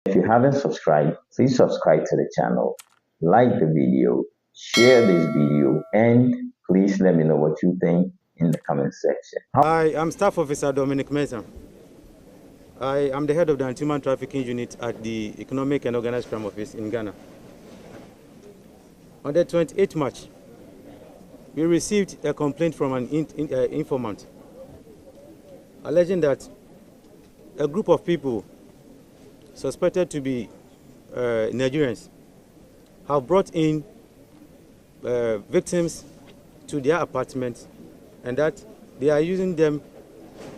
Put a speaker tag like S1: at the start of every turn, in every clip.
S1: If you haven't subscribed, please subscribe to the channel, like the video, share this video, and please let me know what you think in the comment section.
S2: I am Staff Officer Dominic Mensah. I am the head of the Anti-Human Trafficking Unit at the Economic and Organized Crime Office in Ghana. On the 28th March, we received a complaint from an informant alleging that a group of people suspected to be Nigerians have brought in victims to their apartment and that they are using them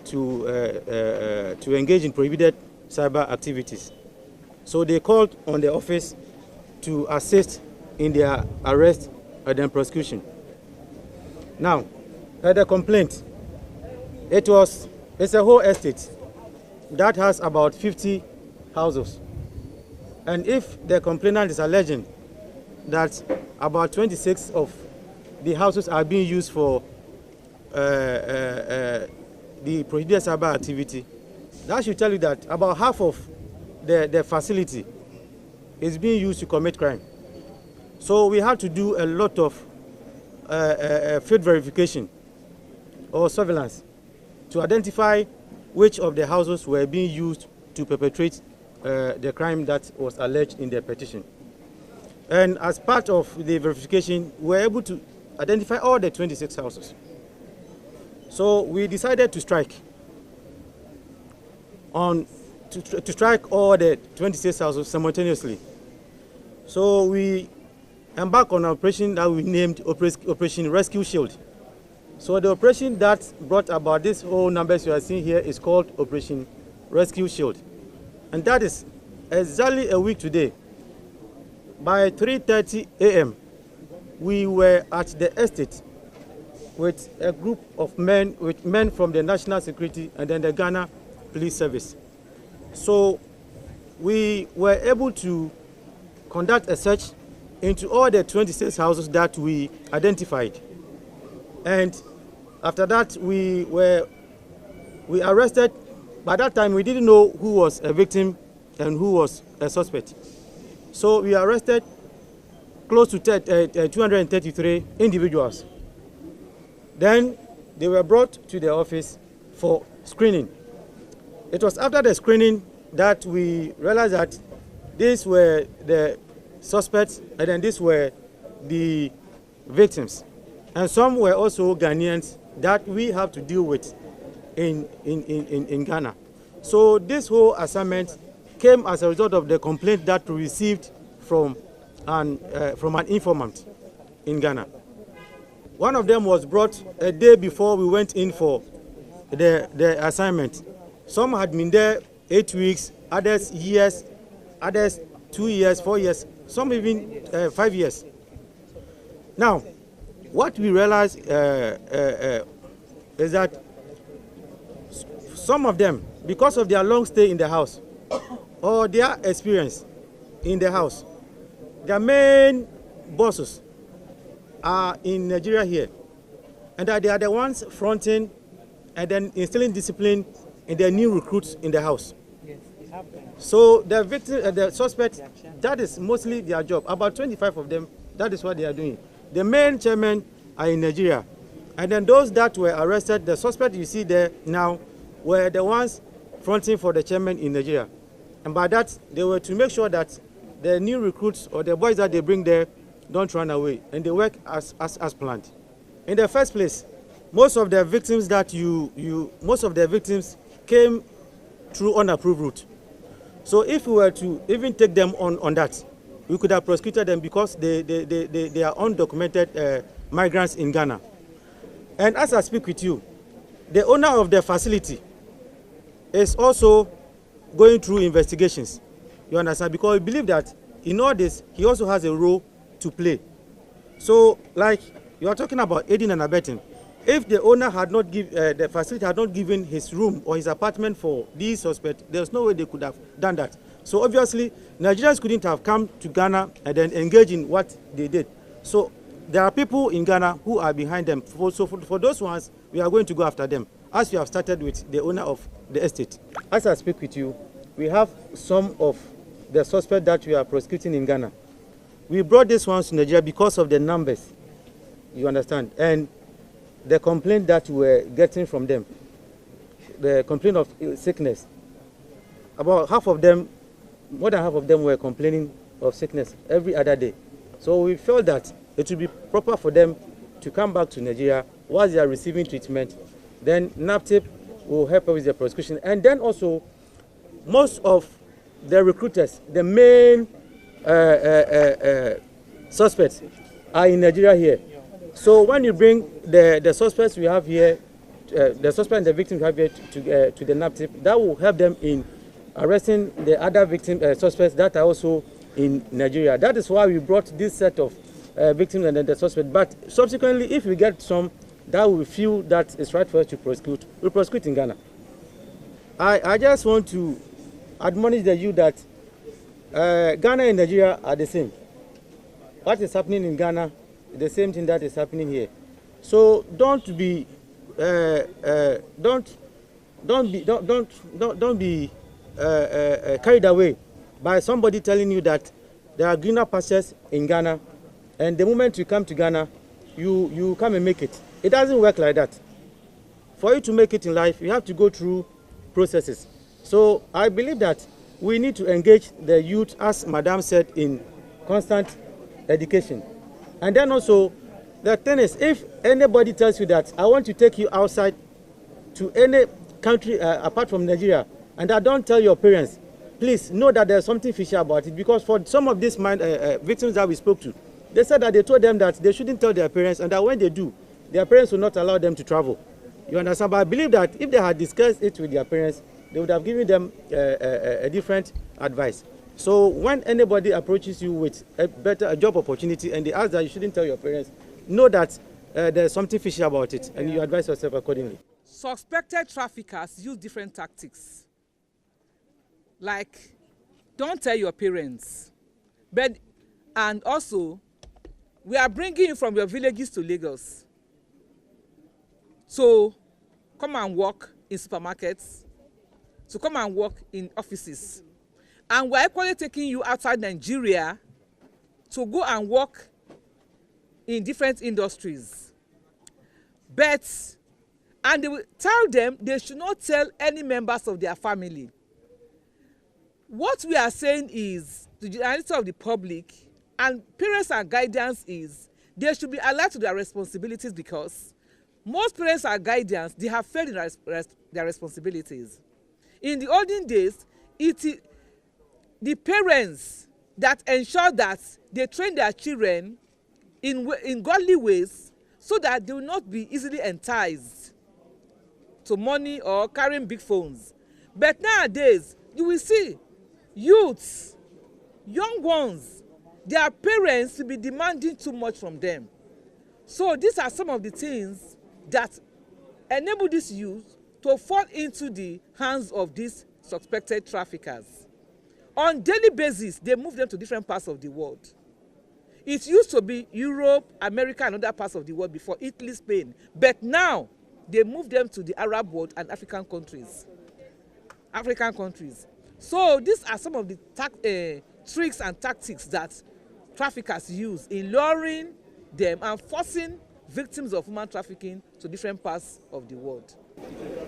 S2: to engage in prohibited cyber activities. So they called on the office to assist in their arrest and then prosecution. Now, the complaint, it's a whole estate that has about 50 houses. And if the complainant is alleging that about 26 of the houses are being used for the prohibited cyber activity, that should tell you that about half of the facility is being used to commit crime. So we have to do a lot of field verification or surveillance to identify which of the houses were being used to perpetrate the crime that was alleged in the petition. And as part of the verification, we were able to identify all the 26 houses. So we decided to strike to strike all the 26 houses simultaneously. So we embarked on an operation that we named Operation Rescue Shield. So the operation that brought about this whole numbers you are seeing here is called Operation Rescue Shield. And that is exactly a week today. By 3:30 a.m., we were at the estate with a group of men, from the National Security and then the Ghana Police Service. So we were able to conduct a search into all the 26 houses that we identified. And after that, we arrested. By that time, we didn't know who was a victim and who was a suspect. So we arrested close to 233 individuals. Then they were brought to the office for screening. It was after the screening that we realized that these were the suspects and then these were the victims. And some were also Ghanaians that we have to deal with in Ghana. So this whole assignment came as a result of the complaint that we received from an informant in Ghana. One of them was brought a day before we went in for the assignment. Some had been there 8 weeks, others years, others 2 years, 4 years, some even 5 years. Now, what we realized is that some of them, because of their long stay in the house or their experience in the house, their main bosses are in Nigeria here, and that they are the ones fronting and then instilling discipline in the new recruits in the house. So the victim, the suspect, that is mostly their job. About 25 of them, that is what they are doing. The main chairmen are in Nigeria, and then those that were arrested, the suspect you see there now, were the ones fronting for the chairman in Nigeria. And by that, they were to make sure that the new recruits or the boys that they bring there don't run away, and they work as planned. In the first place, most of the victims came through unapproved route. So if we were to even take them on that, we could have prosecuted them because they are undocumented migrants in Ghana. And as I speak with you, the owner of the facility is also going through investigations. You understand? Because we believe that in all this, he also has a role to play. So, like you are talking about aiding and abetting, if the owner had not the facility had not given his room or his apartment for these suspects, there's no way they could have done that. So obviously, Nigerians couldn't have come to Ghana and then engage in what they did. So there are people in Ghana who are behind them. So for those ones, we are going to go after them, as we have started with the owner of the estate. As I speak with you, we have some of the suspect that we are prosecuting in Ghana. We brought this one to Nigeria because of the numbers, you understand, and the complaint that we were getting from them, the complaint of sickness. About half of them, more than half of them were complaining of sickness every other day. So we felt that it would be proper for them to come back to Nigeria whilst they are receiving treatment. Then NAPTIP will help with the prosecution. And then also, most of the recruiters, the main suspects are in Nigeria here. So when you bring the suspects we have here, the suspect and the victims we have here to the NAPTIP, that will help them in arresting the other victim suspects that are also in Nigeria. That is why we brought this set of victims and then the suspect. But subsequently, if we get some that we feel that it's right for us to prosecute, we'll prosecute in Ghana. I just want to admonish the youth that Ghana and Nigeria are the same. What is happening in Ghana is the same thing that is happening here. So don't be carried away by somebody telling you that there are greener pastures in Ghana, and the moment you come to Ghana, you come and make it. It doesn't work like that. For you to make it in life, you have to go through processes. So I believe that we need to engage the youth, as Madam said, in constant education. And then also, the thing is, if anybody tells you that I want to take you outside to any country apart from Nigeria, and I don't tell your parents, please know that there's something fishy about it. Because for some of these victims that we spoke to, they said that they told them that they shouldn't tell their parents, and that when they do, their parents will not allow them to travel. You understand? But I believe that if they had discussed it with their parents, they would have given them a different advice. So when anybody approaches you with a job opportunity and they ask that you shouldn't tell your parents, know that there's something fishy about it, and you advise yourself accordingly.
S3: Suspected traffickers use different tactics. Like, don't tell your parents. And also, we are bringing you from your villages to Lagos. So come and work in supermarkets. So come and work in offices. And we're equally taking you outside Nigeria to go and work in different industries. And they will tell them they should not tell any members of their family. What we are saying is, the generality of the public and parents and guardians is, they should be alert to their responsibilities, because most parents and guardians, they have failed in their responsibilities. In the olden days, it is the parents that ensure that they train their children in godly ways, so that they will not be easily enticed to money or carrying big phones. But nowadays, you will see youths, young ones, their parents will be demanding too much from them. So these are some of the things that enable these youth to fall into the hands of these suspected traffickers. On daily basis, they move them to different parts of the world. It used to be Europe, America, and other parts of the world before, Italy, Spain. But now, they move them to the Arab world and African countries. So these are some of the tricks and tactics that traffickers use in luring them and forcing victims of human trafficking to different parts of the world.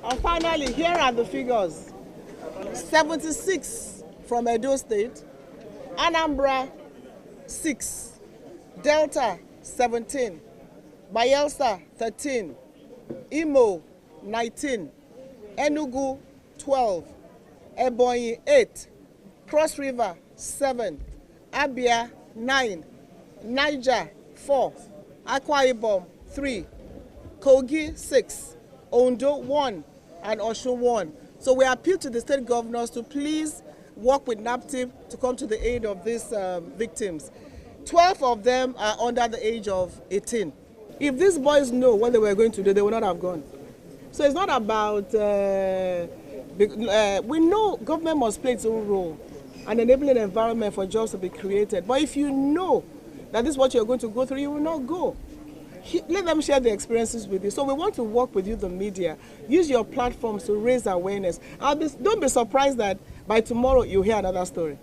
S4: And finally, here are the figures. 76 from Edo State, Anambra 6, Delta 17, Bayelsa 13, Imo 19, Enugu 12, Ebonyi 8, Cross River 7, Abia 9, Niger 4, Akwa Ibom 3, Kogi 6, Ondo 1, and Osun 1. So we appeal to the state governors to please work with NAPTIP to come to the aid of these victims. 12 of them are under the age of 18. If these boys know what they were going to do, they would not have gone. So it's not about, we know government must play its own role and enabling an environment for jobs to be created. But if you know that this is what you're going to go through, you will not go. Let them share their experiences with you. So we want to work with you, the media. Use your platforms to raise awareness. Don't be surprised that by tomorrow you hear another story.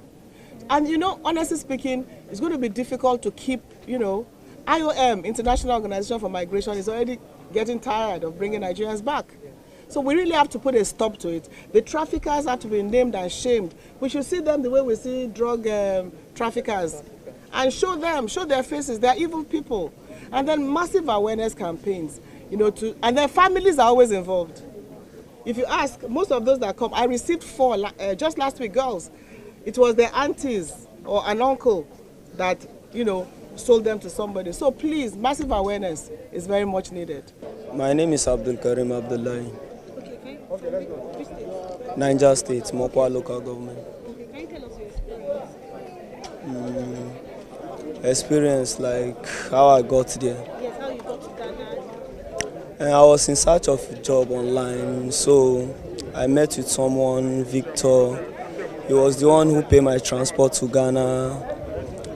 S4: And you know, honestly speaking, it's going to be difficult to keep, you know, IOM, International Organization for Migration, is already getting tired of bringing Nigerians back. So we really have to put a stop to it. The traffickers have to be named and shamed. We should see them the way we see drug traffickers and show their faces. They're evil people. And then massive awareness campaigns, you know, and then families are always involved. If you ask, most of those that come, I received 4 just last week, girls. It was their aunties or an uncle that, you know, sold them to somebody. So please, massive awareness is very much needed.
S5: My name is Abdul Karim Abdullahi.
S6: Okay, let's go. Which state?
S5: Niger State, Mokwa local government.
S6: Okay, can you tell us your experience?
S5: Experience like how I got there.
S6: Yes, how you got to Ghana?
S5: And I was in search of a job online, so I met with someone, Victor. He was the one who paid my transport to Ghana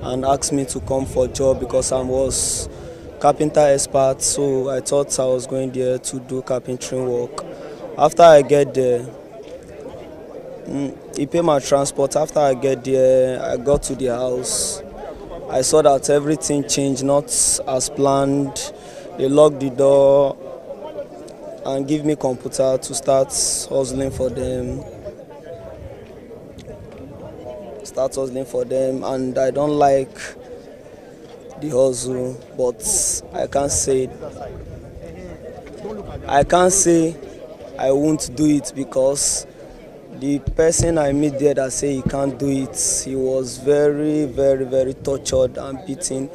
S5: and asked me to come for a job because I was carpenter expert, so I thought I was going there to do carpentry work. After I get there, he paid my transport. After I get there, I got to the house. I saw that everything changed, not as planned. They locked the door and give me computer to start hustling for them. And I don't like the hustle, but I can't say I won't do it because the person I meet there that say he can't do it, he was very, very, very tortured and beaten,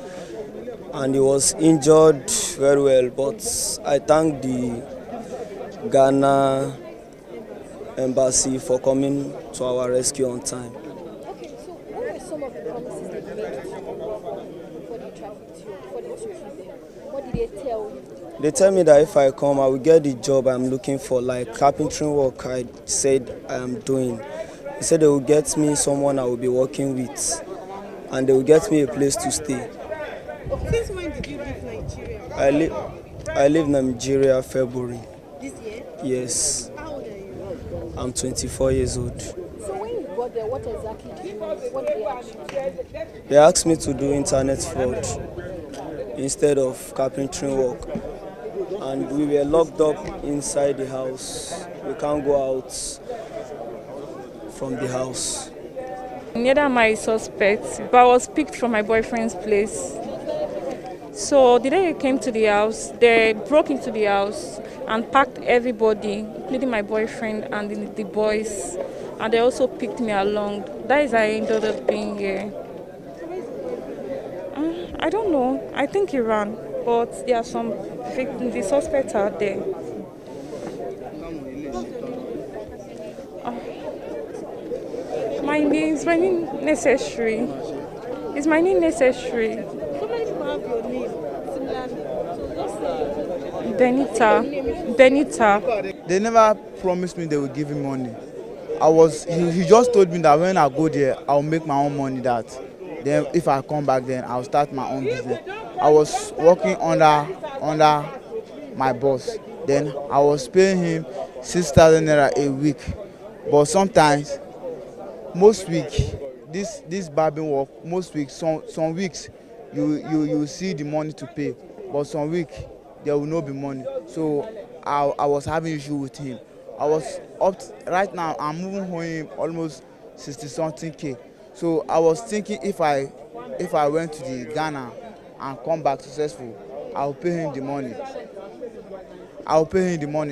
S5: and he was injured very well. But I thank the Ghana embassy for coming to our rescue on time.
S6: Okay, so what were some of the promises they made to you before they trafficked you, before they took you there? What did they tell you?
S5: They tell me that if I come, I will get the job I'm looking for, like carpentry work I said I am doing. They said they will get me someone I will be working with, and they will get me a place to stay.
S6: Since when did you leave Nigeria?
S5: I leave Nigeria February.
S6: This year?
S5: Yes,
S6: How old are you?
S5: I'm 24 years old.
S6: So when you got there, what exactly did you do? What did they ask you to do?
S5: They asked me to do internet fraud instead of carpentry work. And we were locked up inside the house. We can't go out from the house.
S7: Neither am I a suspect, but I was picked from my boyfriend's place. So the day they came to the house, they broke into the house and packed everybody, including my boyfriend and the boys. And they also picked me along. That is how I ended up being here. I don't know. I think he ran, but there are some the suspects out there. My name is necessary. Is my name necessary?
S6: So many people have your name, similar name. So just
S7: Benita.
S8: They never promised me they would give me money. He just told me that when I go there, I'll make my own money. That then if I come back, then I'll start my own business. I was working under my boss. Then I was paying him 6,000 naira a week. But sometimes, most week, this barbing work, most weeks, some weeks, you see the money to pay. But some week, there will not be money. So I was having issue with him. I was right now, I'm moving home almost 60-something K. So I was thinking if I went to the Ghana and come back successful, I'll pay him the money.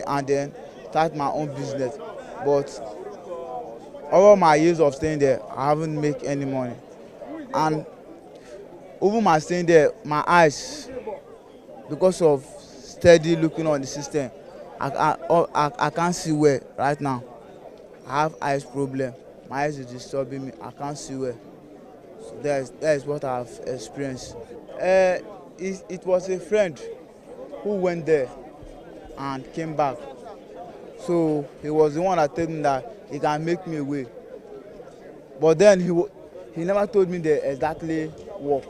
S8: And then start my own business. But over my years of staying there, I haven't made any money. And over my staying there, my eyes, because of steady looking on the system, I can't see well right now. I have eyes problem. My eyes is disturbing me. I can't see well. So that is what I've experienced. It was a friend who went there and came back. So he was the one that told me that he can make me away. But then he never told me the exactly work,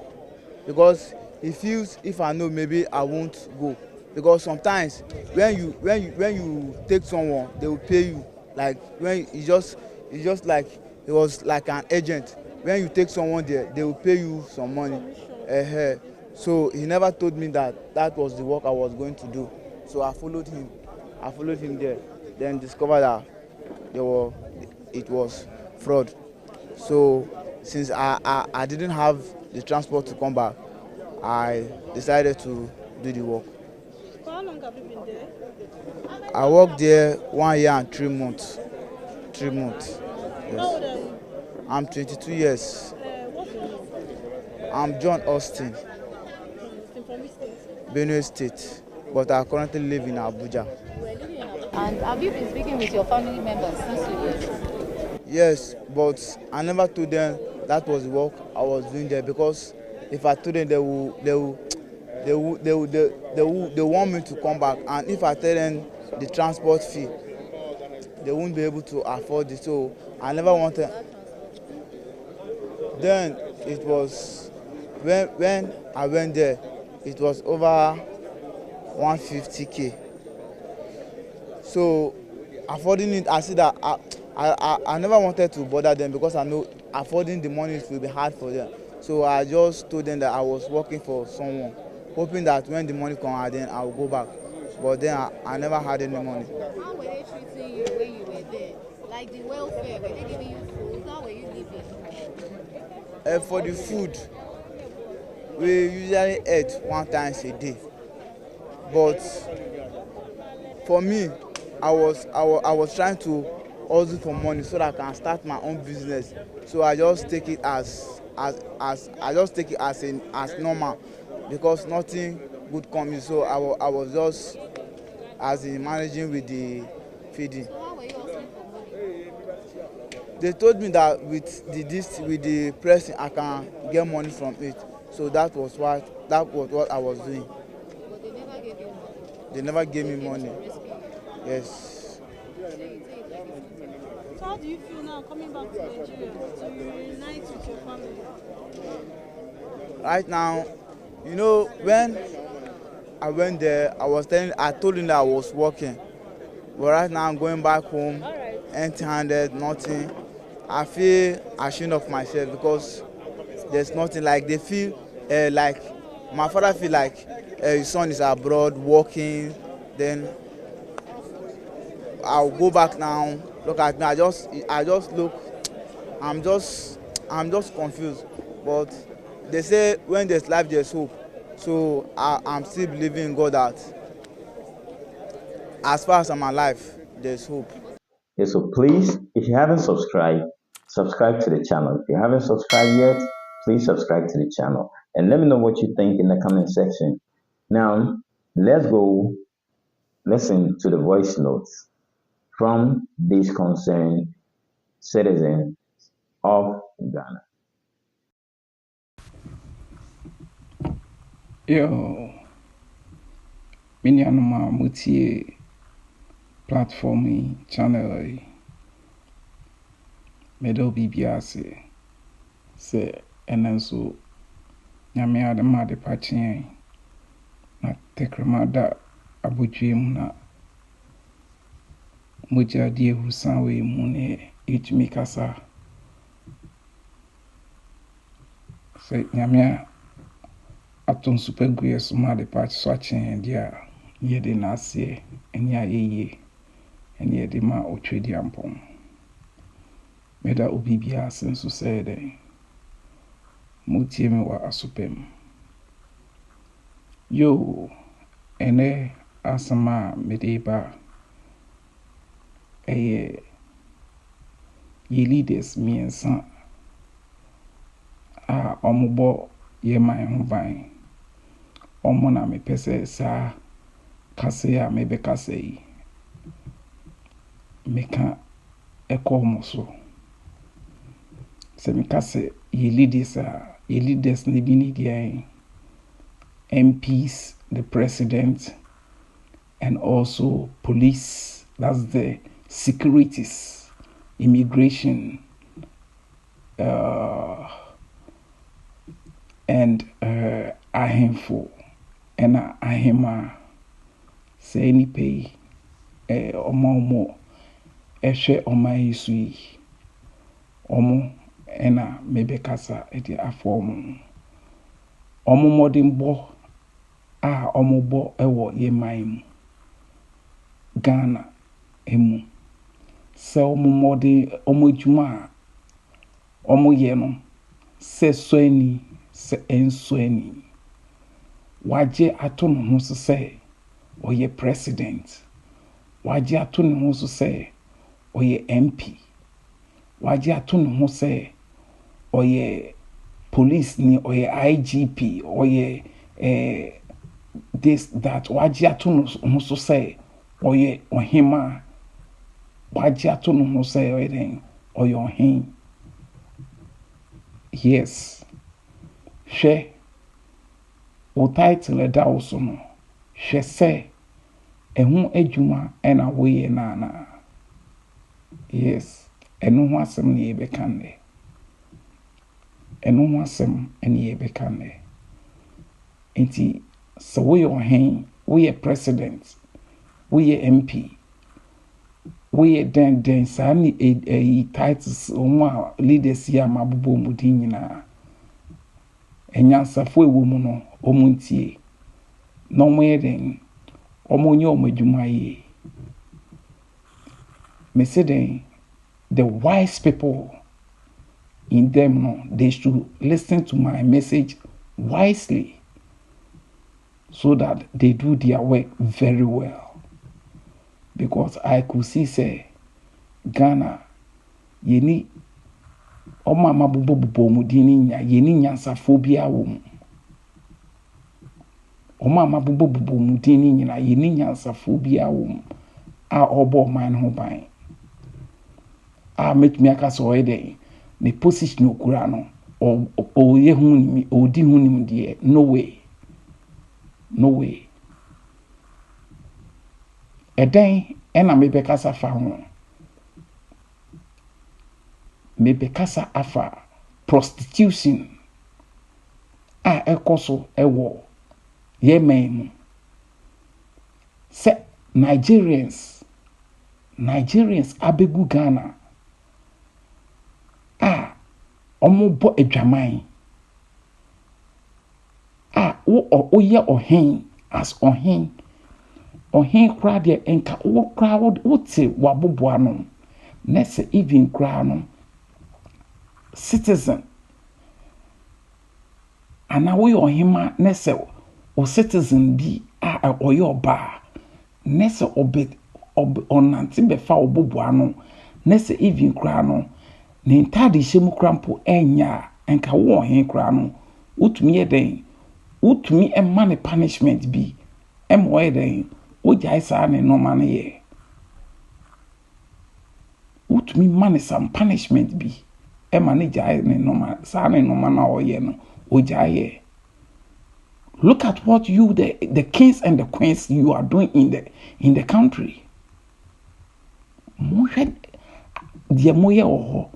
S8: because he feels if I know, maybe I won't go. Because sometimes when you take someone, they will pay you. Like when it's just like he was like an agent. when you take someone there, they will pay you some money. So he never told me that that was the work I was going to do. So I followed him. I followed him there, then discovered that it was fraud. So since I didn't have the transport to come back, I decided to do the work.
S6: For how long have you been there?
S8: I worked there 1 year and 3 months. 3 months. Yes.
S6: How old are you?
S8: I'm 22 years.
S6: What's your name?
S8: I'm John Austin,
S6: From which state?
S8: Benue State, but I currently live in Abuja.
S9: And have you been speaking with your family members since you left?
S8: Yes, but I never told them that was the work I was doing there, because if I told them, they want me to come back, and if I tell them the transport fee, they won't be able to afford it. So I never wanted. Then it was when I went there, it was over 150K. So affording it, I see that I never wanted to bother them, because I know affording the money will be hard for them. So I just told them that I was working for someone, hoping that when the money comes, then I will go back. But then I never had any money.
S9: How were they treating you when you were there? Like the welfare, were they giving you food? How were you living?
S8: For the food, we usually eat 1 time a day. But for me, I was trying to hustle for money so that I can start my own business. So I just take it as normal, because nothing good coming. So I was just managing with the feeding.
S9: So how were you asking for money?
S8: They told me that with the pressing I can get money from it. So that was what I was doing.
S9: But they never gave you money.
S8: They never gave me money.
S9: Rescue you.
S8: Yes.
S6: So how do you feel now coming back to Nigeria to reunite with your family?
S8: Right now, you know, when I went there, I told him that I was working. But right now I'm going back home, empty-handed, nothing. I feel ashamed of myself, because there's nothing. Like they feel like my father feel like his son is abroad working. Then I'll go back now. Look at me. I just look. I'm just confused. But they say when there's life, there's hope. So I'm still believing in God that as far as I'm alive, there's hope.
S1: Yeah, so please, if you haven't subscribed, subscribe to the channel. If you haven't subscribed yet, please subscribe to the channel. And let me know what you think in the comment section. Now, let's go listen to the voice notes from these concerned citizens of Ghana.
S10: Yo, many anoma mutie platform channel medo BBS say enanso nyame adama de pachen na tekremada abodwem na moja die husan we mu ne etumi kasa say nyame aton super guye suma de patch so achen dia yede na ase eni ayeye eni yede ma otwedi ampom meda obibia senso sede mutie me wa asopem yo ene asama medeba ye leaders miensa a omubo ye man ho ban omo na me pese sa kase a me be kase yi meka ekomo so se me kase ye leaders ni bini dia MPs, the president, and also police, that's the securities, immigration, and ahemfo and ahema say any pay omo ehwe oma isui omo ena mebe kasa edi afomu omomodimbo a omobo ewo ye maimu Ghana emu se omomodi omojuma omoye no se soani se ensoani waje ato no ho so se oye president waje ato no ho so se oye MP waje ato no ho se oye police ni oye IGP oye this that waje ato no ho so se oye ohima waje ato no ho se oye ohin yes hwe o title da also no hwe se ehun adwuma ena woye na yes enu ho asem ne yebeka ne enu ho asem ene yebeka ne enti so woye ohin woye president woye MP woye den sani titles omo leaders ya mabubo mudin nyina enyansafo ewo mu no omuntie no moye den omonye omadwumaye me say the wise people in them no they should listen to my message wisely so that they do their work very well because I could see say Ghana yeni oma mabubo mudini nya yeni nyansafo bia wo mu oma mabubo mudini nya yeni nyansafo bia wo mu a obo man ho ban a make me aka so ede ne position okura no o ye hu ni o di hu ni de no way eden ena mebe kasa fa ho mebe kasa afa prostitution a ekoso ewo yemen se Nigerians abegu Ghana omobo adwaman o ye ohen as ohen kra de enka wo kra wo te waboboa no nese even kra no citizen ana wo ye ohema nese o citizen bi oye oba nese onante befa oboboa no nese even kra no ne ntade hyemu krampo enya enka wo ohen kra no utumi eden utumi emma ne punishment bi emmo eden ojai sa ne no man ye utumi man some punishment bi emma ne jai ne no man sa ne no man oye no ojai ye. Look at what you the kings and the queens you are doing in the country. Mohwe die moye oho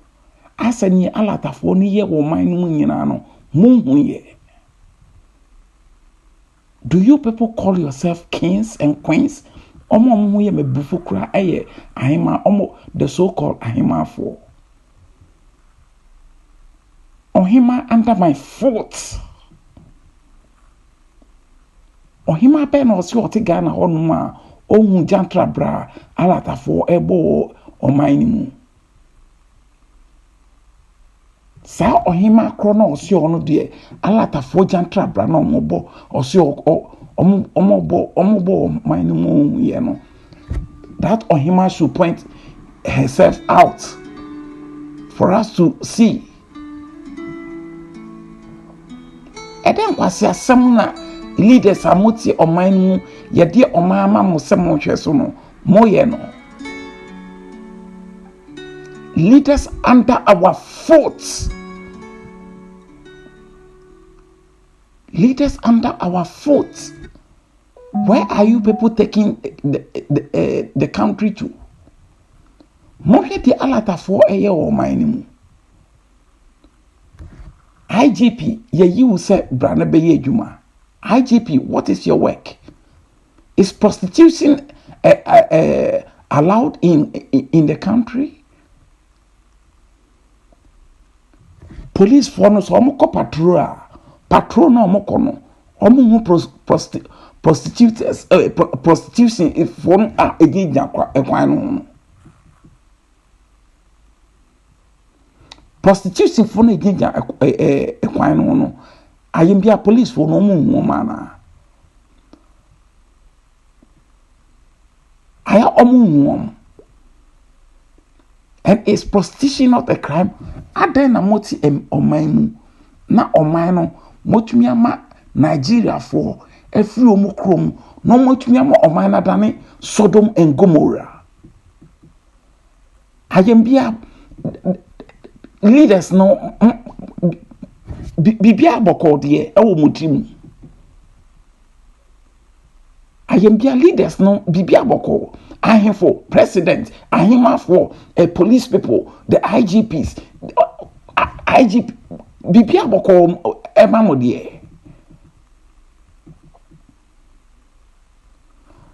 S10: asani alatafo ni ye wo man mu nyina no monhu ye. Do you people call yourself kings and queens? Omo mo ye mebufu kura eye ahima omo the so called ahima for. Ohima under my foot. Ohima be no si oti Ghana honuma ohun jantra bra alatafo ebo oman mu. Sa ohima krono osi onu de alatafo jantra bra no mobo osi omobo manimu ye no. That ohima should point herself out for us to see. Eden kwasi asem na leaders amoti omanu ye de omama mo sem hwe so no moye no. Leaders under our foot. Leaders under our foot. Where are you people taking the country to? Mohye di alata for eye o manimu. IGP, ye you say brana beye juma. IGP, what is your work? Is prostitution allowed in the country? police for no so omo patrol no omo kono omo hu prostitutes prostitution if for a ejija ekwan no prostitution for no ejija ekwan no ayembia police for no omo mana aya omo and is prostitution not a crime? Aden na moti oman na oman no motumi ama Nigeria for every omu krom no motumi ama oman na dane Sodom and Gomorrah. Ayembia leaders no bibia boko de ewo motimu. Ayembia leaders no bibia boko I for president, I for police people, the IGPs, IGP, Bibia Boko Emamodie.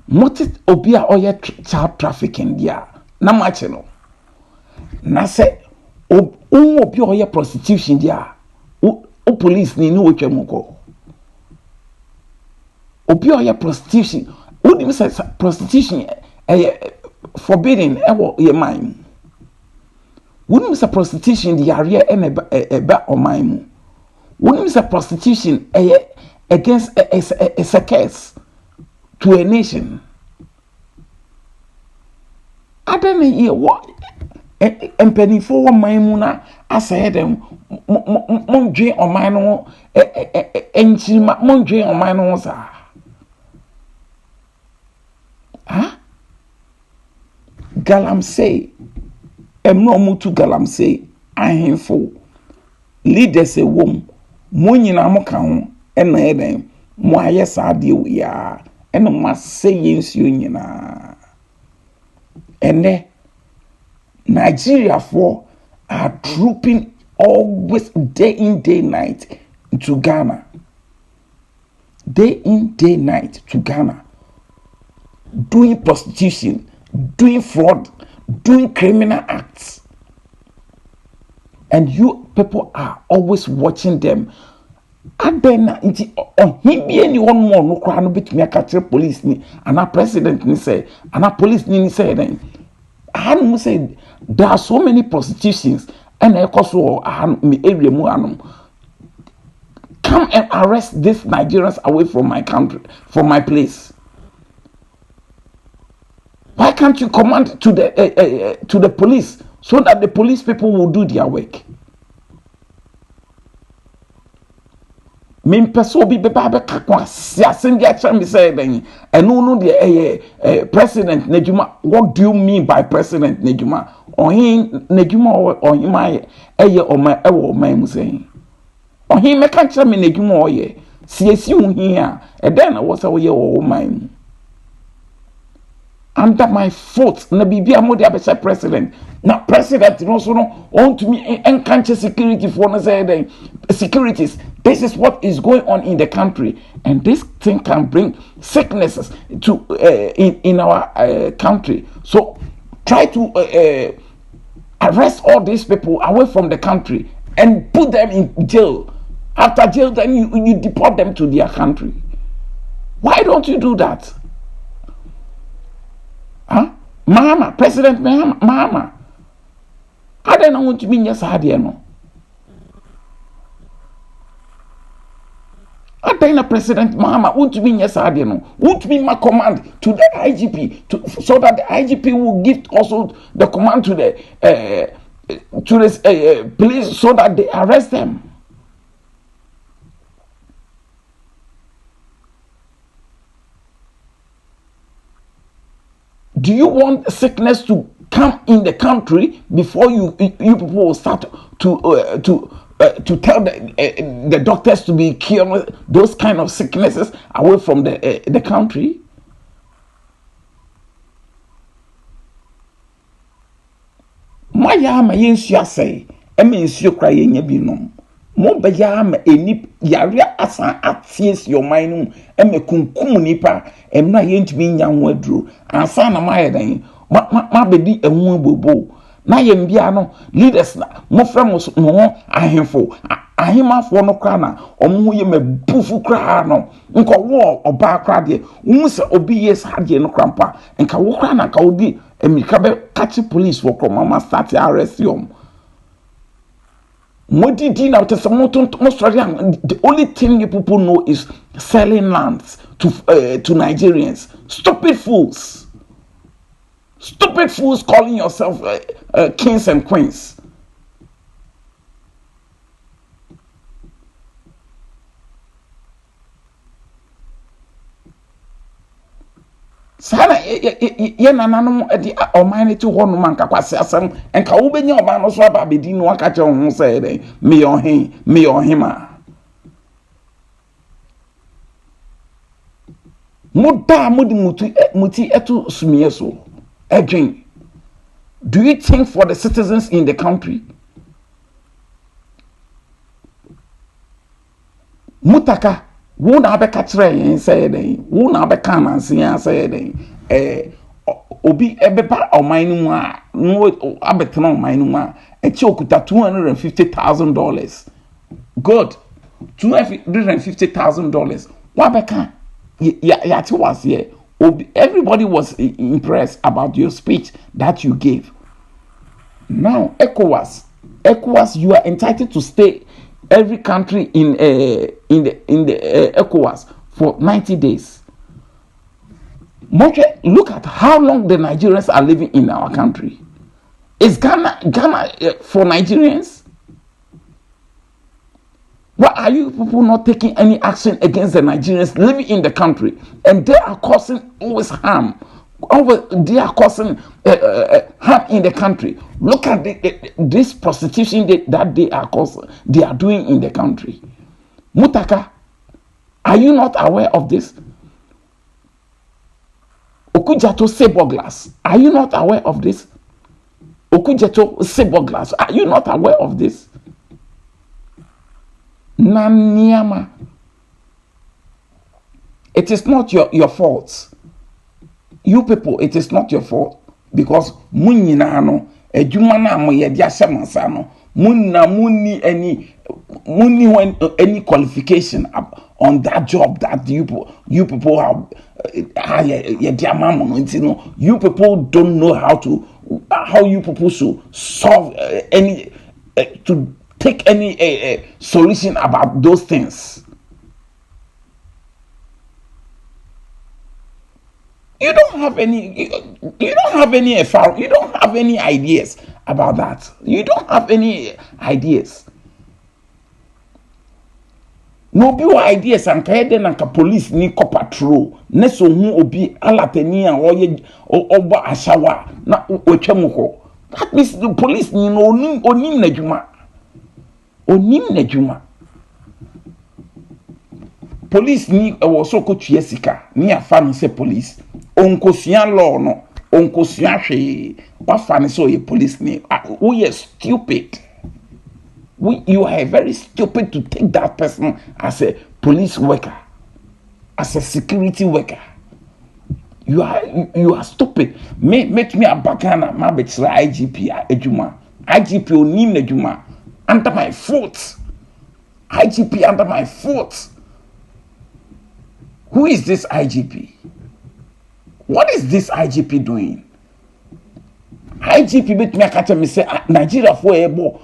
S10: Motit Obia Oya child trafficking, dia, Namacheno. Nase, Obia Oya prostitution, dia, O police ni no Chemoko. Obia Oya prostitution, who do you say prostitution? Forbidden ewo ye mind. Wouldn't miss a prostitution the area and a back on my moon. Wouldn't miss a prostitution against a case to a nation. I don't know what and penny for my moona. I said them Mondre on my no and she Mondre on my nose. Huh? Galamsey, no mutu galamsey, ahemfo. Leaders a wom, monyina moka ho, ena eden, mo aye saade we ya, ena ma say yensu nyina. Ene Nigeria for are trooping always day in day night to Ghana. Day in day night to Ghana. Doing prostitution, doing fraud, doing criminal acts. And you people are always watching them. And then him be anyone more no cry no bit me catch police ni and our president ni say and our police ni say then I say there are so many prostitutions and I so me area mu anum. Come and arrest these Nigerians away from my country, from my place. Why can't you command to the police so that the police people will do their work? Me person be baba kakwa siasen dia cha me say den eno no the president Nejuma. What do you mean by president Nejuma? Ohin Nejuma ohin my oma ewo my mu say. Ohin me kan cha me Nejuma oye. Siesi hu hia e den na wo say oye o my under my foot na bibia mo de abese president na president no so no on to me encounter security for no say then securities. This is what is going on in the country, and this thing can bring sicknesses to in our country. So try to arrest all these people away from the country and put them in jail. After jail, then you deport them to their country. Why don't you do that? Huh? Mama, President Mama. I don't know what you mean, yes, I no. I don't know, President Mama, what you mean, yes, I no. What mean my command to the IGP so that the IGP will give also the command to the police so that they arrest them. Do you want sickness to come in the country before you people will start to tell the doctors to be curing those kind of sicknesses away from the country? Maya ma yensu say, eme nsu kra yenye binom. Mo be ya ma eni yare asan aties your mind eme kunkum nipa emna yentumi nya ho aduro ansa na ma yedan ma bedi ehun bobo na yem bia no leaders na mo fra mo no ahemfo ahemafo no kra na omo ye mabufu kra no nko wo oba kra de wo se obi yes hade no krampa nka wo kra na nka obi America be catch police for mama start arrest you. The only thing you people know is selling lands to Nigerians. Stupid fools calling yourself kings and queens. Sana ye nananom e di omane ti ho no man ka kwase asem enka wo benya oba no so aba bedi no aka che ho se dey me your hima muda mudi muti etu sumie so edwen. Do you think for the citizens in the country? Mutaka wo na be katre yen say dey wo na be kan ansia say dey obi ebepa oman nu a no abetena oman nu a echi okuta $250,000. Good. $250,000. Wa be kan ya ti was here. Everybody was impressed about your speech that you gave. Now ECOWAS, you are entitled to stay every country in the ECOWAS for 90 days. Look at how long the Nigerians are living in our country. Is Ghana for Nigerians? Why are you people not taking any action against the Nigerians living in the country? And they are causing always harm. They are causing harm in the country. Look at this prostitution that they are doing in the country. Mutaka, are you not aware of this? Okujato Seboglas, are you not aware of this? Okujato Seboglas, are you not aware of this? Nanyama, it is not your fault. You people, it is not your fault because munyina no ejuma na mo ye dia semansa no munna munni any qualification on that job that you people have. You people don't know how you people should solve to take any solution about those things. You don't have any ideas about that. You don't have any ideas. No be ideas and kaede na ka police ni ko patrol ne so hu obi alatani a oba ashawa na otwam ko. That means the police ni no onim na djuma. Police ni so ko tuasika ni afa no se police onkosua law no onkosua hwe wafa ne so ye police ni we are stupid. You are very stupid to take that person as a police worker, as a security worker. You are stupid. Make me a bakana ma betra IGP ejuma. IGP onim na ejuma under my foot. IGP under my foot. Who is this IGP? What is this IGP doing? IGP bet me akata me say Nigeria for ebo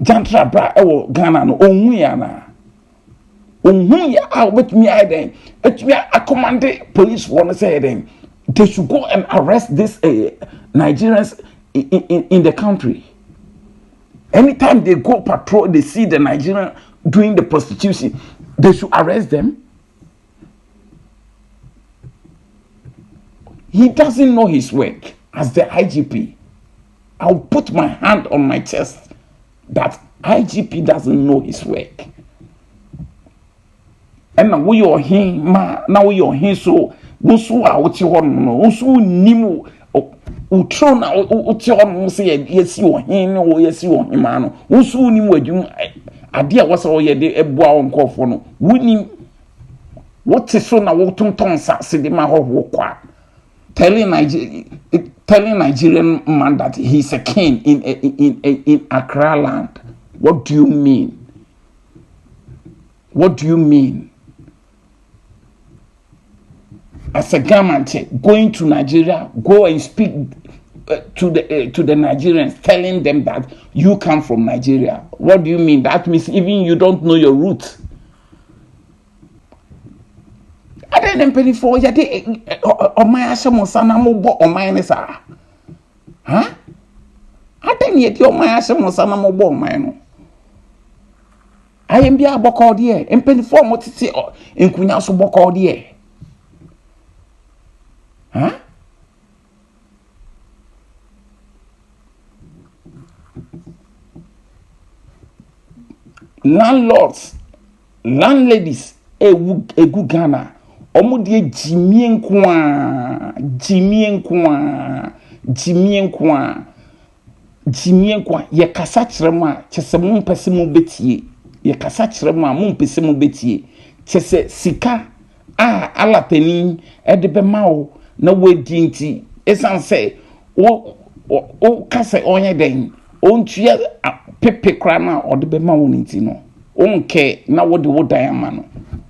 S10: jantra bra ewo Ghana no onhu ya na onhu ya bet me aden et me command police one say then they should go and arrest this Nigerians in the country. Anytime they go patrol, they see the Nigerian doing the prostitution, they should arrest them. He doesn't know his work. As the IGP, I'll put my hand on my chest that IGP doesn't know his work. And now we are here, now we are here, so Busu out your Usu Nimu Utrona Ution say yes you are him or yes you are him man. Usu Nimu Adia was all ye de Ebwa on Kofono. Winning what is so now what ton sassy the man of walk. Telling telling Nigerian man that he's a king in Accra land. What do you mean? What do you mean? As a government going to Nigeria, go and speak to the Nigerians, telling them that you come from Nigeria. What do you mean? That means even you don't know your roots. I didn't pay for you. My Ashamosana Mobo or Minesa. Huh? I didn't yet your my Ashamosana Mobo Mino. I am be a book dear, and penny for what to say in Quinaso book dear. Huh? Landlords, landladies, a good Ghana. Omudie Jimien kwa ye kasa kyerema kyese mum pese mu betie ye kasa kyerema mum pese mu betie kyese sika alatani edebe mawo na wedi nti esanse o kasa onye den ontua pepe kra na odebe mawo nti no onke na wode wodan ama no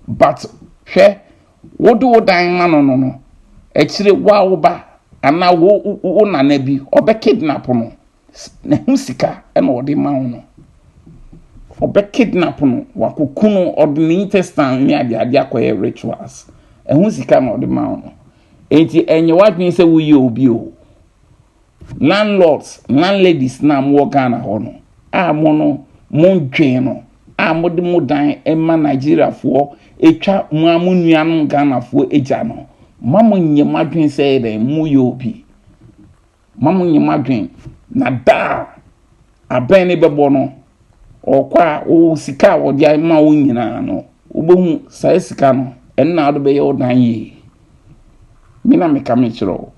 S10: but hwe wodo dan no ekire wa ba ana wo nana bi obe kidnap no na husika e na odi ma no obe kidnap no wakokunu ordinary testan ni ade akoye rituals e husika na odi ma no enti enye wadwen se wo ye obi o landlords landladies na mo Ghana ho no mo no mo dwen no mode mo dan ema Nigeria fo etwa mu amunuanu Ghana fo eja no mamu nyemadwen say den mu yobi mamu nyemadwen na da aben ne bebo no okwa o sika wo dia ma wo nyina no obohu sai sika no enna ado be ye odan yi mina me kamechiro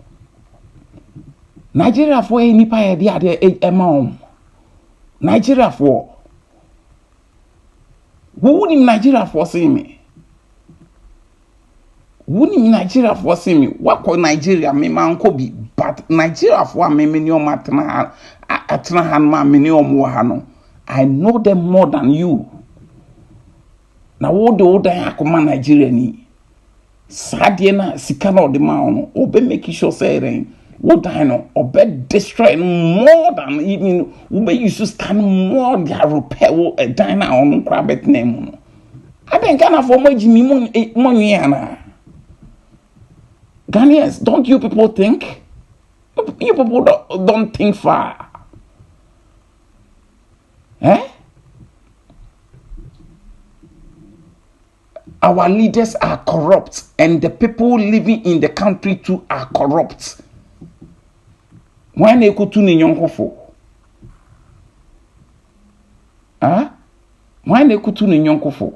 S10: Nigeria fo e nipa ye dia de ema Nigeria fo who in Nigeria for see me? Who in Nigeria for see me? What call Nigeria me man ko be, but Nigeria for me no matna atna han ma me no mo hano. I know them more than you. Now what the old akoma Nigeria ni? Sadie na sika na de ma no, obe make sure say then what I know, obe destroy more than even ube used to scan more their repair a diner on crabet name. I think Ghana for my Jimmy money. Ghanaians, don't you people think? You people don't think far. Eh? Our leaders are corrupt, and the people living in the country too are corrupt. Why ne kutu ni nyonkofo? Why ne kutu ni nyonkofo?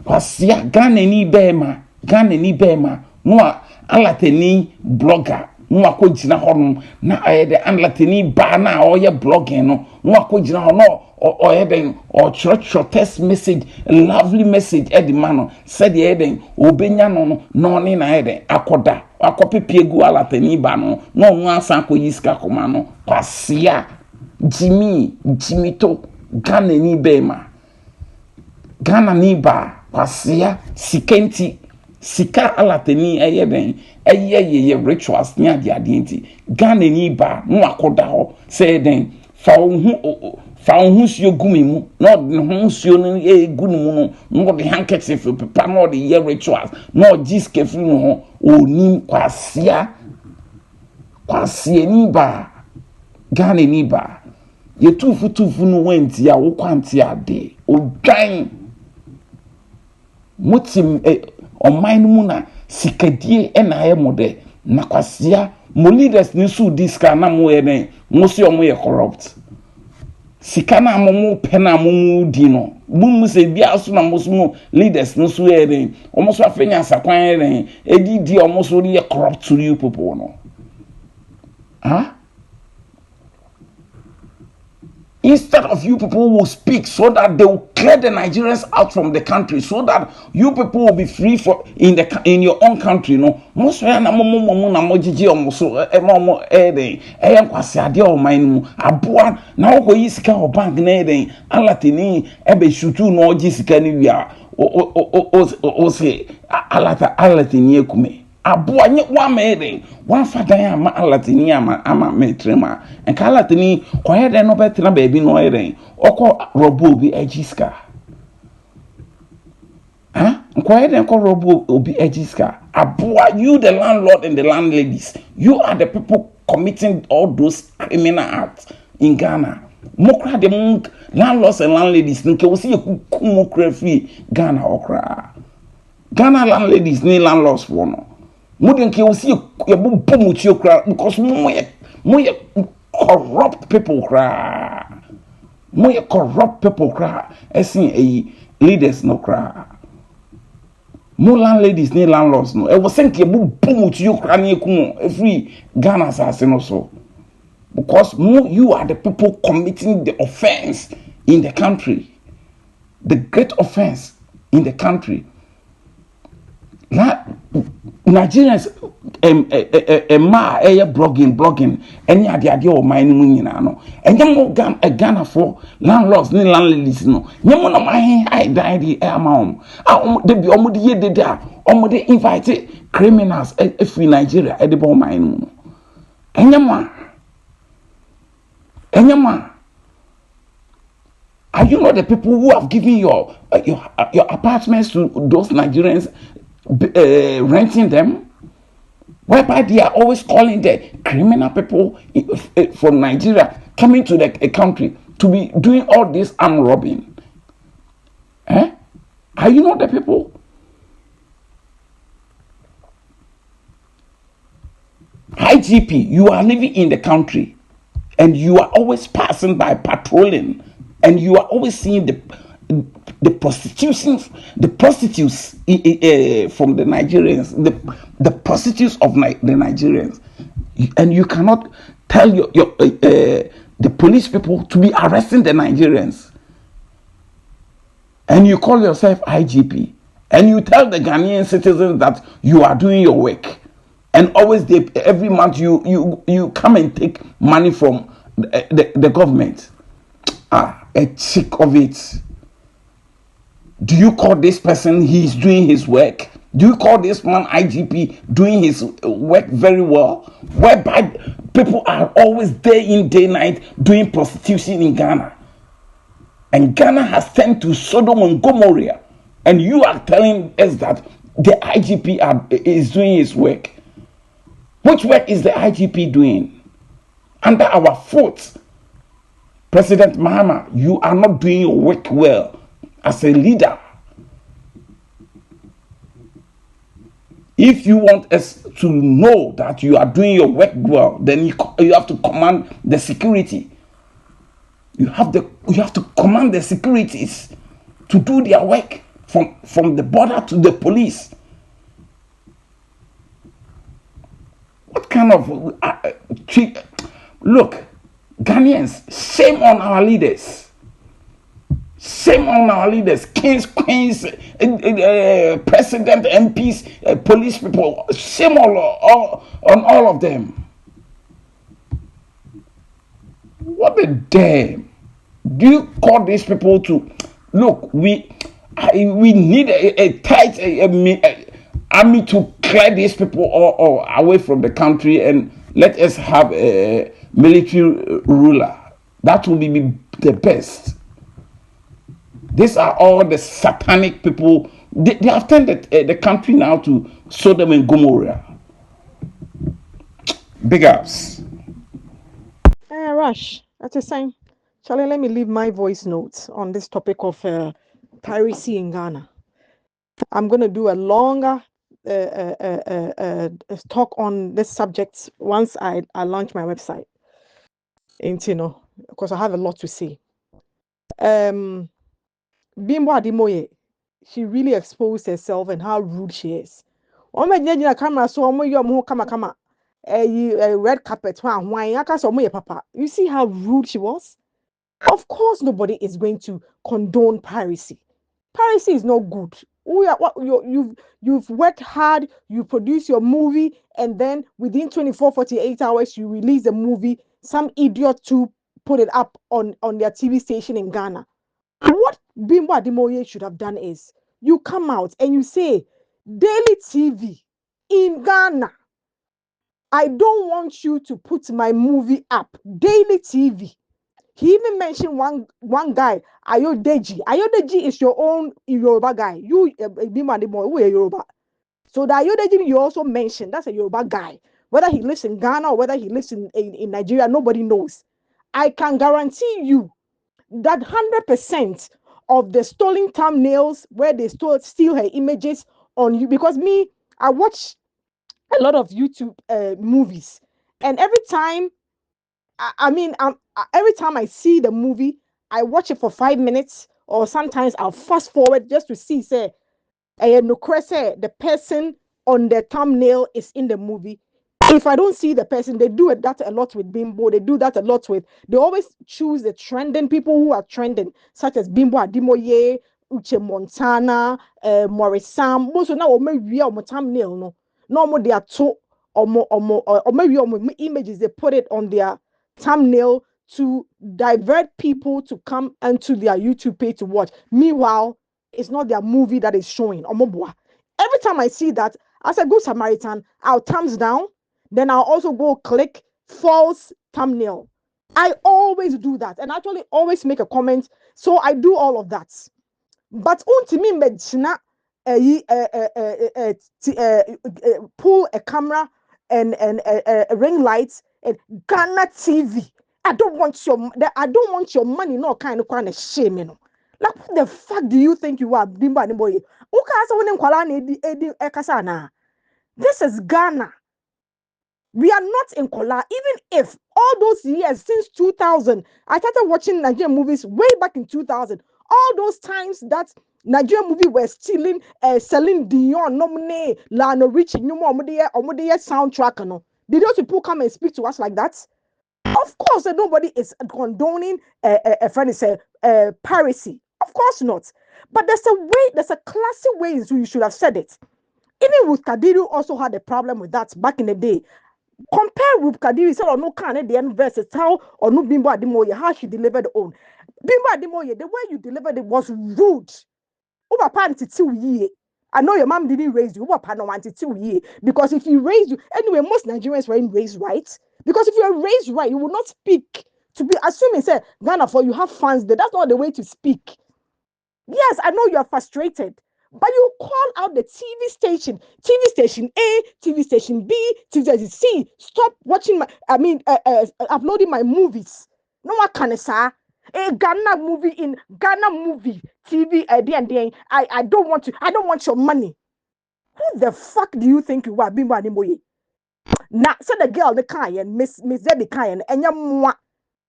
S10: Kwasia Ghana ni bema no alateni blogger no akogina hono na ayede alateni ba na oye blogging no akogina hono oyeden o church text message lovely message e di mano said yeden obenya no ni na ayeden akoda akopepiegu alateni ba no ansan akoyiska koma no kwasia Jimmy to Ghana ni bema Ghana ni ba kwasia sikenti sika alateni eyeden ye rituals ni ade nti Ghana ni ba no akoda ho say den fa hu sio gumi mu no hu sio no egunu mu no de handkerchief pepa no de ye rituals no jiske firi no ho oni kwasia ni ba Ghana ni ba ye tufu no wenti ya wo kwanti ade odwan mutim oman mu na sikadie na aye mode na kwasia mo leaders ni su diska na mo ye ne mo se omo ye corrupt sika na mo pena mo di no mu se bia so na mo leaders no su ye ne omo so afenya sakwan ye ne edidi omo so ye corrupt to you people no Instead of you people will speak so that they will clear the Nigerians out from the country, so that you people will be free for in your own country. No, most na mo jiji omo so mo kwase ade o man mu aboa na wo yi sika o bank na alatini ebe shutu no oji sika ni wia o se alatini ekume aboa nye wa mede wa fadan ama alatini ama metrema enka alatini ko yede no betra baby no yede oko robo bi ajiska ko yede ko robo obi ajiska aboa. You the landlord and the landladies, you are the people committing all those criminal acts in Ghana. Mokra the landlords and landladies nke wo see kumukra free Ghana okra. Ghana landladies ni landlords for no. Mudin ke wo see ye bomu chiokra because mo corrupt people cry. Mo corrupt people cry. Esin leaders no cry. Mo landladies ni landlords no. E wo senke bomu chiokra ni ekum free Ghana assassin no so. Because you are the people committing the offense in the country. The great offense in the country. Nigerians blogging any ade o man mu nyina no enyam Ghana for landlords ni landladies no nyam na man high die amount de bi omo de ye de da omo de invite criminals free Nigeria e de bo man mu enyam are you not the people who have given your apartments to those Nigerians, renting them, whereby they are always calling the criminal people from Nigeria coming to the country to be doing all this armed robbing? Are you not the people? IGP, you are living in the country and you are always passing by patrolling, and you are always seeing the prostitutes from the Nigerians, the prostitutes of the Nigerians, and you cannot tell the police people to be arresting the Nigerians, and you call yourself IGP, and you tell the Ghanaian citizens that you are doing your work, and always every month you come and take money from the government. A chick of it. Do you call this person he's doing his work? Do you call this man IGP doing his work very well? Whereby people are always day in, day night doing prostitution in Ghana. And Ghana has turned to Sodom and Gomorrah. And you are telling us that the IGP is doing his work. Which work is the IGP doing? Under our foot. President Mahama, you are not doing your work well as a leader. If you want us to know that you are doing your work well, then you have to command the security. You have to command the securities to do their work from the border to the police. What kind of look? Ghanaians, shame on our leaders. Shame on our leaders. Kings, queens, president, MPs, police people. Shame on all of them. What a damn. Do you call these people to look? We need a tight army to clear these people or away from the country, and let us have a military ruler. That will be the best. These are all the satanic people. They have turned the country now to Sodom and Gomorrah. Big ups.
S11: Rush, that's a sign. Charlie, let me leave my voice notes on this topic of piracy in Ghana. I'm going to do a longer talk on this subject once I launch my website. And because I have a lot to say. Bimbo Adimoye, she really exposed herself and how rude she is. Camera so a red carpet papa. You see how rude she was? Of course, nobody is going to condone piracy. Piracy is not good. You've worked hard, you produce your movie, and then within 24, 48 hours, you release the movie. Some idiot to put it up on their TV station in Ghana. What Bimbo Ademoye should have done is you come out and you say, Daily TV in Ghana, I don't want you to put my movie up. Daily TV. He even mentioned one guy, Ayodeji. Ayodeji is your own Yoruba guy. You, Bimbo Ademoye, who are Yoruba. So the Ayodeji you also mentioned, that's a Yoruba guy. Whether he lives in Ghana or whether he lives in Nigeria, nobody knows. I can guarantee you that 100% of the stolen thumbnails where they steal her images on you, because me, I watch a lot of YouTube movies, and every time every time I see the movie, I watch it for 5 minutes, or sometimes I'll fast forward just to see say the person on the thumbnail is in the movie. If I don't see the person, they do that a lot with Bimbo. They do that a lot with. They always choose the trending people who are trending, such as Bimbo Ademoye, Uche Montana, Maurice Sam. Most of now, maybe on my thumbnail, no. No, they are two or maybe images. They put it on their thumbnail to divert people to come onto their YouTube page to watch. Meanwhile, it's not their movie that is showing. Every time I see that, as a good Samaritan, I'll thumbs down. Then I'll also go click false thumbnail. I always do that, and actually always make a comment. So I do all of that. But me medicina pull a camera and ring lights and Ghana TV. I don't want your money, no kind of shame, you know. Like, what the fuck do you think you are, Bimbo Ademoye? This is Ghana. We are not in Kola. Even if all those years since 2000, I started watching Nigerian movies way back in 2000. All those times that Nigerian movie were stealing, Celine Dion, Nomine, Lana Richie, Omodeya soundtrack. No, did those people come and speak to us like that? Of course, nobody is condoning piracy. Of course not. But there's a classy way you should have said it. Even with Kadiru also had a problem with that back in the day. Compare with Kadiri, said, or no can at the end versus how or no Bimbo Ademoye, how she delivered own. Bimbo Ademoye, the way you delivered it was rude. Over panty 2 years. I know your mom didn't raise you. Over panty 2 years. Because if you raised you, anyway, most Nigerians weren't raised right. Because if you're raised right, you will not speak to be assuming, say, Ghana, for you have fans there. That's not the way to speak. Yes, I know you're frustrated. But you call out the TV station A, TV station B, TV station C. Stop watching uploading my movies. No one can say, Ghana movie TV. I don't want your money. Who the fuck do you think you are, Bimbo Ademoye? Now, so the girl, the kind, Miss Debbie kind, and you're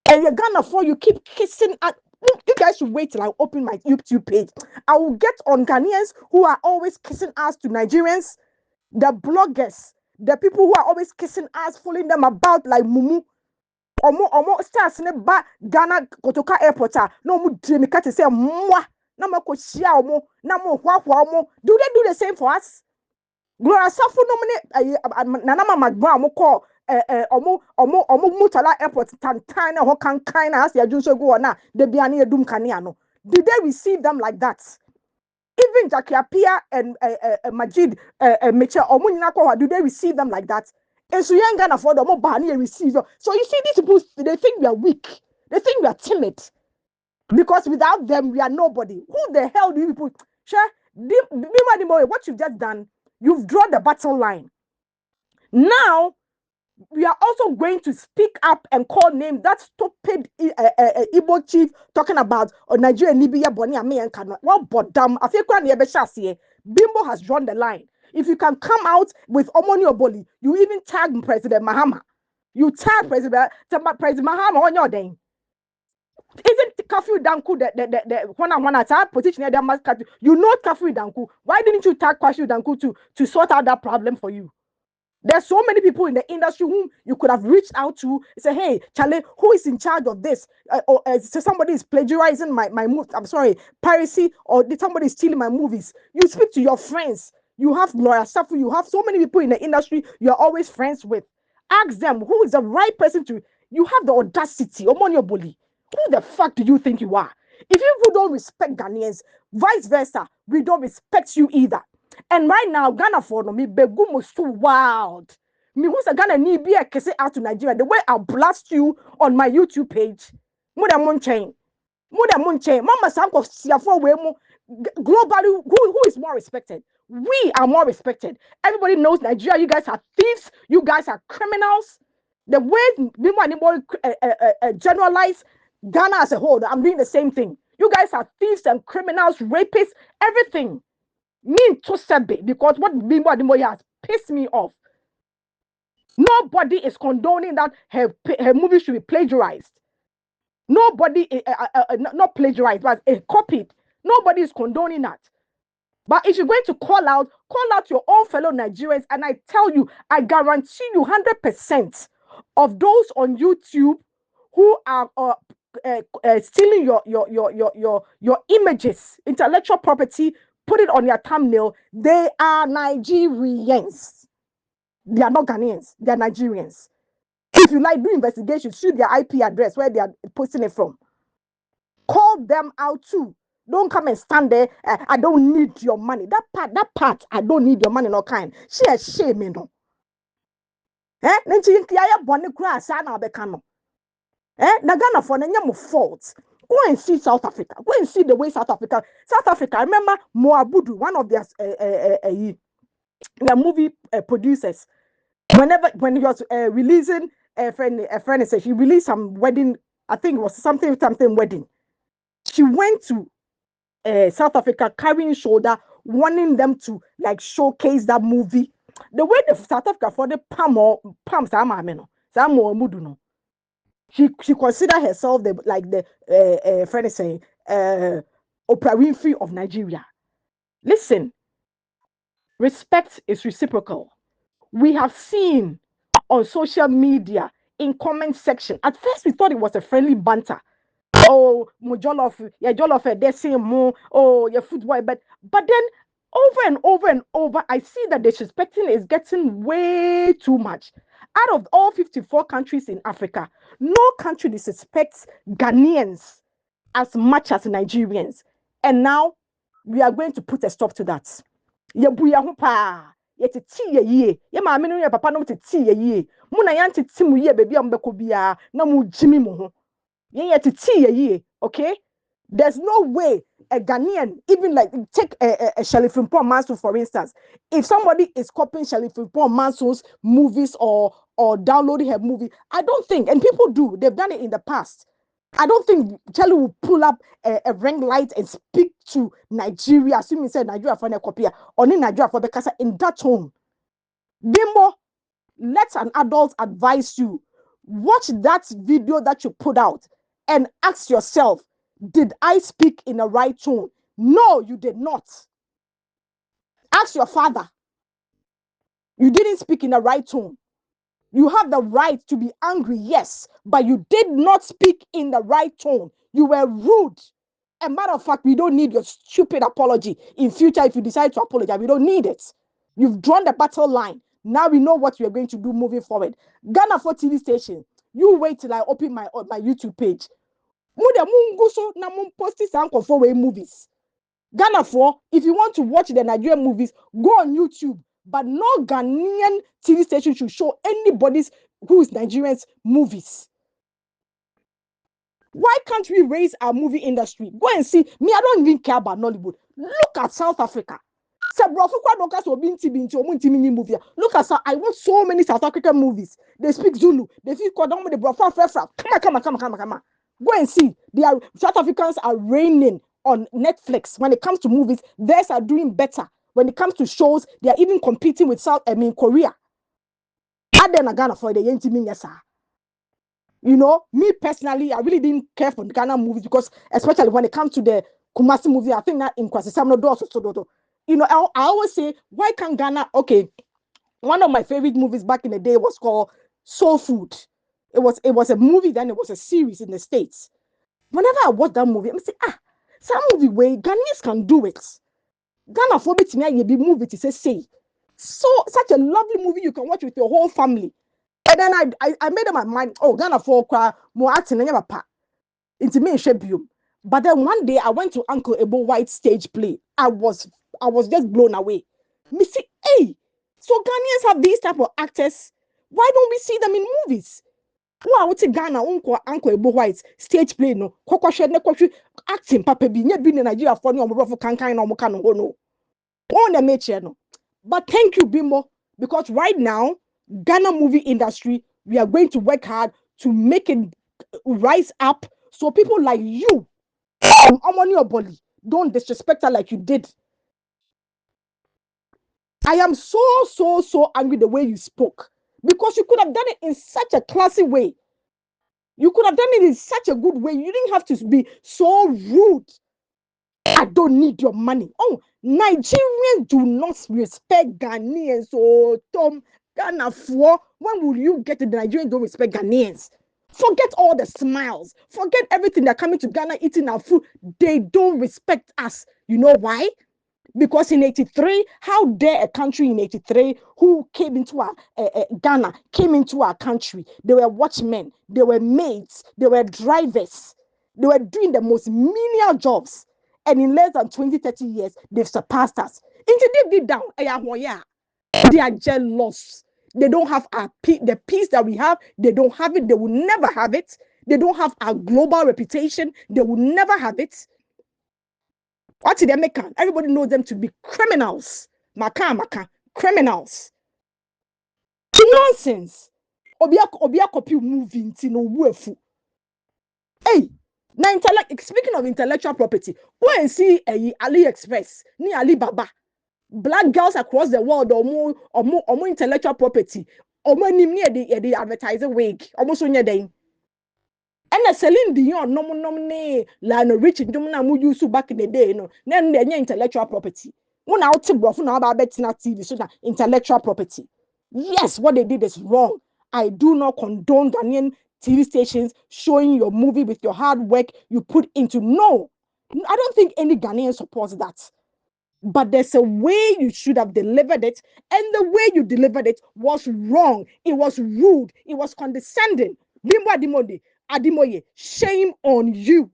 S11: Ghana for you keep kissing at. You guys should wait till I open my YouTube page. I will get on Ghanaians who are always kissing ass to Nigerians, the bloggers, the people who are always kissing ass, fooling them about like Mumu. Omo stars in ba Ghana Kotoka airport. No mu dremika to say mwa. Na mo ko shia omo. Na mo hwa omo. Do they do the same for us? Gloria Safu no Nana Magba mo call omo Mutala airport tantana ho kan na as ya junso go na de biane edum kania no. Did they receive them like that? Even Jackie Apia and Majid Mitchell omo nyina kwa, do they receive them like that? And so young Ghana for the omo bani receive. So you see, these people, they think we are weak. They think we are timid. Because without them, we are nobody. Who the hell do you people? Sure, what you've just done, you've drawn the battle line. Now, we are also going to speak up and call name that stupid Igbo chief talking about Nigeria, Libya, Bonnie, and Kano. Well, but damn, I feel Bimbo has drawn the line. If you can come out with Omoni Oboli, you even tag President Mahama. You tag President Mahama on your day. Isn't Kafu Danku the one attack position at the you know Kafu Danku. Why didn't you tag Kafu Danku to sort out that problem for you? There's so many people in the industry whom you could have reached out to, say, hey, Charlie, who is in charge of this? So somebody is plagiarizing my movie. I'm sorry, piracy, or somebody is stealing my movies. You speak to your friends. You have lawyer stuff. You have so many people in the industry you're always friends with. Ask them who is the right person to. You have the audacity. Omonyo Boli. Who the fuck do you think you are? If you don't respect Ghanaians, vice versa, we don't respect you either. And right now, Ghana for no me begumo so wild. Me who's a Ghana need be a kese out to Nigeria. The way I'll blast you on my YouTube page. More than one chain. Mama Sanko Siafo Wemo globally, who is more respected? We are more respected. Everybody knows Nigeria. You guys are thieves. You guys are criminals. The way people generalize Ghana as a whole, I'm doing the same thing. You guys are thieves and criminals, rapists, everything. Mean to sebe, because what Bimbo Ademoye has pissed me off. Nobody is condoning that her movie should be plagiarized. Nobody, not plagiarized, but copied. Nobody is condoning that. But if you're going to call out your own fellow Nigerians, and I tell you, I guarantee you 100% of those on YouTube who are stealing your images, intellectual property, put it on your thumbnail, they are Nigerians. They are not Ghanaians, they are Nigerians. If you like, do investigation, shoot their IP address where they are posting it from. Call them out too. Don't come and stand there. I don't need your money. That part, I don't need your money, no kind. She a shame, you know. Nanti ya bone kura sa na obeka na Ghana for na nyam fault. Go and see South Africa. Go and see the way South Africa. I remember Moabudu, one of their movie producers. When he was releasing a friend said he released some wedding. I think it was something wedding. She went to South Africa carrying shoulder, wanting them to like showcase that movie. The way the South Africa for the Pam Mudu no. She considered herself the friend is saying Oprah Winfrey of Nigeria. Listen, respect is reciprocal. We have seen on social media in comment section. At first, we thought it was a friendly banter. Oh, Jollof, they're saying more. Oh, your football, but then over and over, I see that the disrespecting is getting way too much. Out of all 54 countries in Africa, no country disrespects Ghanaians as much as Nigerians. And now we are going to put a stop to that. Yet a ye, ye mammy, your papa no to tea a ye. Muna yanti timu ye baby on Becobia, no mu Jimmy Moho. Yet to tea a ye, okay? There's no way a Ghanaian, even like take a Shelley Frimpong Manso, for instance. If somebody is copying Shelley Frimpong Manso's movies or downloading her movie, I don't think, and people do, they've done it in the past. I don't think Charlie will pull up a ring light and speak to Nigeria, assuming say Nigeria for a copy, or in Nigeria for the casa in that tone. Bimbo, let an adult advise you. Watch that video that you put out and ask yourself, did I speak in the right tone? No, you did not. Ask your father. You didn't speak in the right tone. You have the right to be angry, yes, but you did not speak in the right tone. You were rude. As a matter of fact, we don't need your stupid apology. In future, if you decide to apologize, we don't need it. You've drawn the battle line. Now we know what you're going to do moving forward. Ghana 4 TV station, you wait till I open my YouTube page. Movies. Ghana 4, if you want to watch the Nigerian movies, go on YouTube. But no Ghanaian TV station should show anybody's who's Nigerians movies. Why can't we raise our movie industry? Go and see. Me, I don't even care about Nollywood. Look at South Africa. Look at I watch so many South African movies. They speak Zulu. They speak Kodong with the Brofa. Come on. Go and see. South Africans are reigning on Netflix. When it comes to movies, theirs are doing better. When it comes to shows, they are even competing with Korea. Ghana for the you know, me personally, I really didn't care for Ghana movies because, especially when it comes to the Kumasi movie, I think that in Kwasi Samno does. You know, I always say, why can't Ghana? Okay, One of my favorite movies back in the day was called Soul Food. It was a movie, then it was a series in the States. Whenever I watch that movie, I'm saying, some movie where Ghanaians can do it. Ghana for me to be movie to say. So such a lovely movie you can watch with your whole family. And then I made up my mind, oh, Ghana for cry more acting and never into me in. But then one day I went to Uncle Ebo White stage play. I was just blown away. Me see, hey, so Ghanaians have these type of actors. Why don't we see them in movies? Wow, what's Ghana? Uncle Ebo White stage play no. Koko shed ne koshi acting papa bi nye bi in Nigeria for no mo kankan no mo kanu no. On the nature no. But thank you, Bimbo, because right now, Ghana movie industry, we are going to work hard to make it rise up so people like you, Omoni Oboli, don't disrespect her like you did. I am so angry the way you spoke because you could have done it in such a classy way. You could have done it in such a good way. You didn't have to be so rude. I don't need your money. Oh, Nigerians do not respect Ghanaians. So, Tom, Ghana for when will you get it? The Nigerians don't respect Ghanaians. Forget all the smiles. Forget everything. They're coming to Ghana eating our food. They don't respect us. You know why? Because in 83, how dare a country in 83 who came into our Ghana, came into our country. They were watchmen, they were maids, they were drivers. They were doing the most menial jobs. And in less than 20, 30 years, they've surpassed us. Into deep down, they are jealous. They don't have the peace that we have. They don't have it. They will never have it. They don't have our global reputation. They will never have it. What did they make? Everybody knows them to be criminals. Maka, criminals. Nonsense. Obia copy moving to no worfu. Hey, now speaking of intellectual property, go and see AliExpress, ni Alibaba. Black girls across the world or more intellectual property. Or more near the advertising wig. Almost on your day. And Celine Dion, no, Lionel Richie, no, use back in the day, no, then they're intellectual property. One out to bro, now about betting TV, so that intellectual property. Yes, what they did is wrong. I do not condone Ghanaian TV stations showing your movie with your hard work you put into. No, I don't think any Ghanaian supports that. But there's a way you should have delivered it, and the way you delivered it was wrong. It was rude. It was condescending. Bimbo Adimoye, shame on you.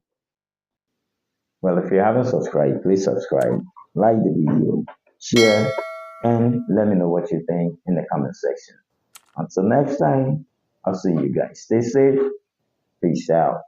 S1: Well, if you haven't subscribed, please subscribe, like the video, share, and let me know what you think in the comment section. Until next time, I'll see you guys. Stay safe. Peace out.